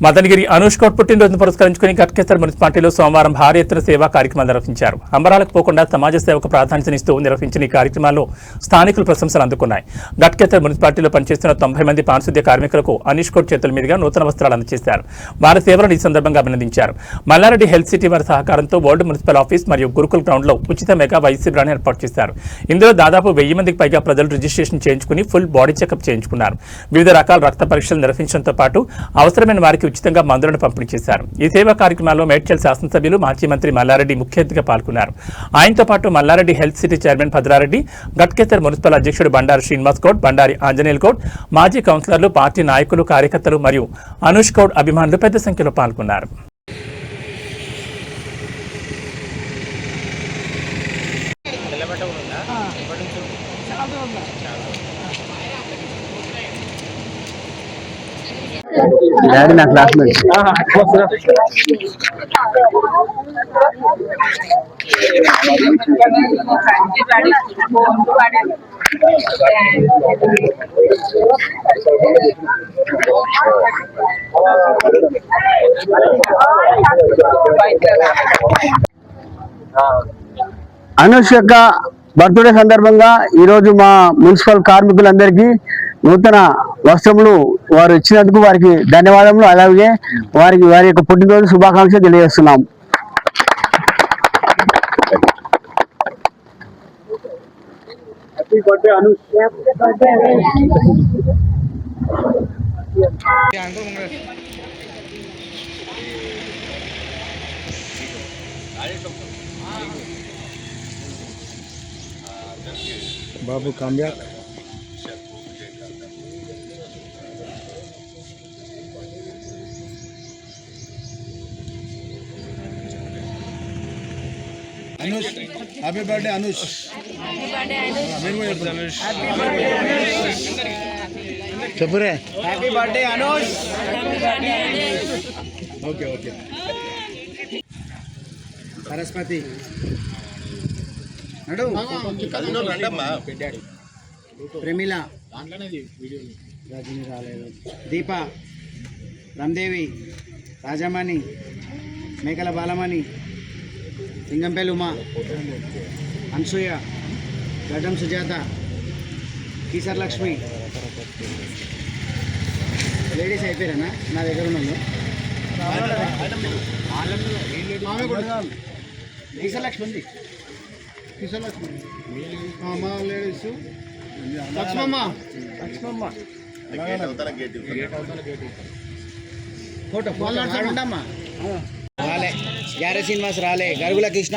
మదనగిరి అనూష్ కౌర్ పుట్టినరోజును పురస్కరించుకుని గట్కేసర్ మున్సిపాలిటీలో సోమవారం భారీ ఎత్తున సేవా కార్యక్రమాలు నిర్వహించారు. అంబరాలకు పోకుండా సమాజ సేవకు ప్రాధాన్యతనిస్తూ నిర్వహించిన ఈ కార్యక్రమాల్లో స్థానికులు ప్రశంసలు అందుకున్నాయి. గట్కేసర్ మున్సిపాలిటీలో పనిచేస్తున్న 90 మంది పారిశుద్ధ్య కార్మికులకు అనూష్ కౌర్ చేతుల మీదుగా నూతన వస్త్రాలు అందజేశారు. వారి సేవలను ఈ సందర్భంగా అభినందించారు. మల్లారెడ్డి హెల్త్ సిటీ వారి సహకారంతో ఓల్డ్ మున్సిపల్ ఆఫీస్ మరియు గురుకుల్ గ్రౌండ్లో ఉచిత మెగా వైద్య శిబిరాన్ని ఏర్పాటు చేశారు. ఇందులో దాదాపు 1000 మందికి పైగా ప్రజలు రిజిస్ట్రేషన్ చేయించుకుని ఫుల్ బాడీ చెకప్ చేయించుకున్నారు. వివిధ రకాల రక్త పరీక్షలు నిర్వహించడంతో పాటు అవసరమైన వారికి ఉచితంగా మందులను పంపిణీ చేశారు. ఈ సేవా కార్యక్రమాల్లో మేడ్చల్ శాసనసభ్యులు మాజీ మంత్రి మల్లారెడ్డి ముఖ్య అతిథిగా పాల్గొన్నారు. ఆయనతో పాటు Mallareddy health city chairman Bhadrareddy, Ghatkesar municipal అధ్యక్షుడు బండారు శ్రీనివాస్ గౌడ్, బండారి ఆంజనేయుల్ గౌడ్, మాజీ కౌన్సిలర్లు, పార్టీ నాయకులు, కార్యకర్తలు మరియు అనూష్ గౌడ్ అభిమానులు పెద్ద సంఖ్యలో పాల్గొన్నారు. డాడీ నా క్లాస్మేట్. అనూష్ యొక్క బర్త్డే సందర్భంగా ఈరోజు మా మున్సిపల్ కార్మికులందరికీ నూతన వస్త్రములు వారు ఇచ్చినందుకు వారికి ధన్యవాదములు. అలాగే వారి యొక్క పుట్టినరోజు శుభాకాంక్షలు తెలియజేస్తున్నాం. బాబు కామ్యాక్ अनुष हैप्पी बर्थडे अनुष చెప్పురే happy birthday Anush okay okay Saraswati नडू प्रेमिला दीपा रामदेवी राजमणि మేకల బాలమణి లింగంపల్లి ఉమా అనసూయ గడ్డం సుజాత కీసర్ లక్ష్మి లేడీస్ అయిపోయారనా నా దగ్గర ఉన్న కీసర్ లక్ష్మి ఉంది కీసర్ లక్ష్మి మా లేడీస్ లక్ష్మమ్మ ఫోటో ఉండమ్మా రాలే గ్యారే శ్రీనివాస్ రాలే గరుగుల కృష్ణ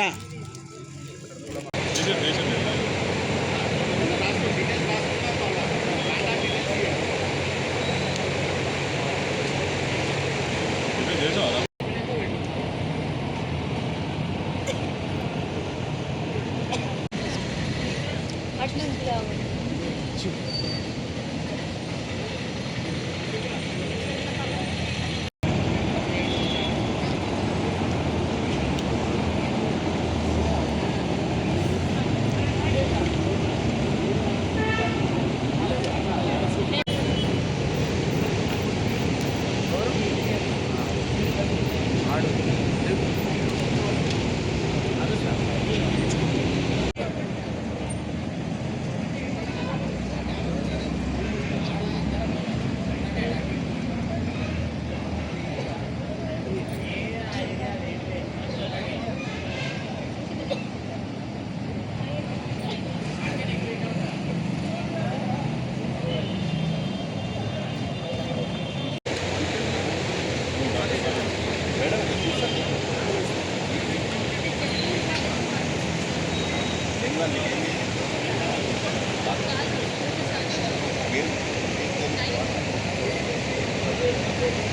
Thank you.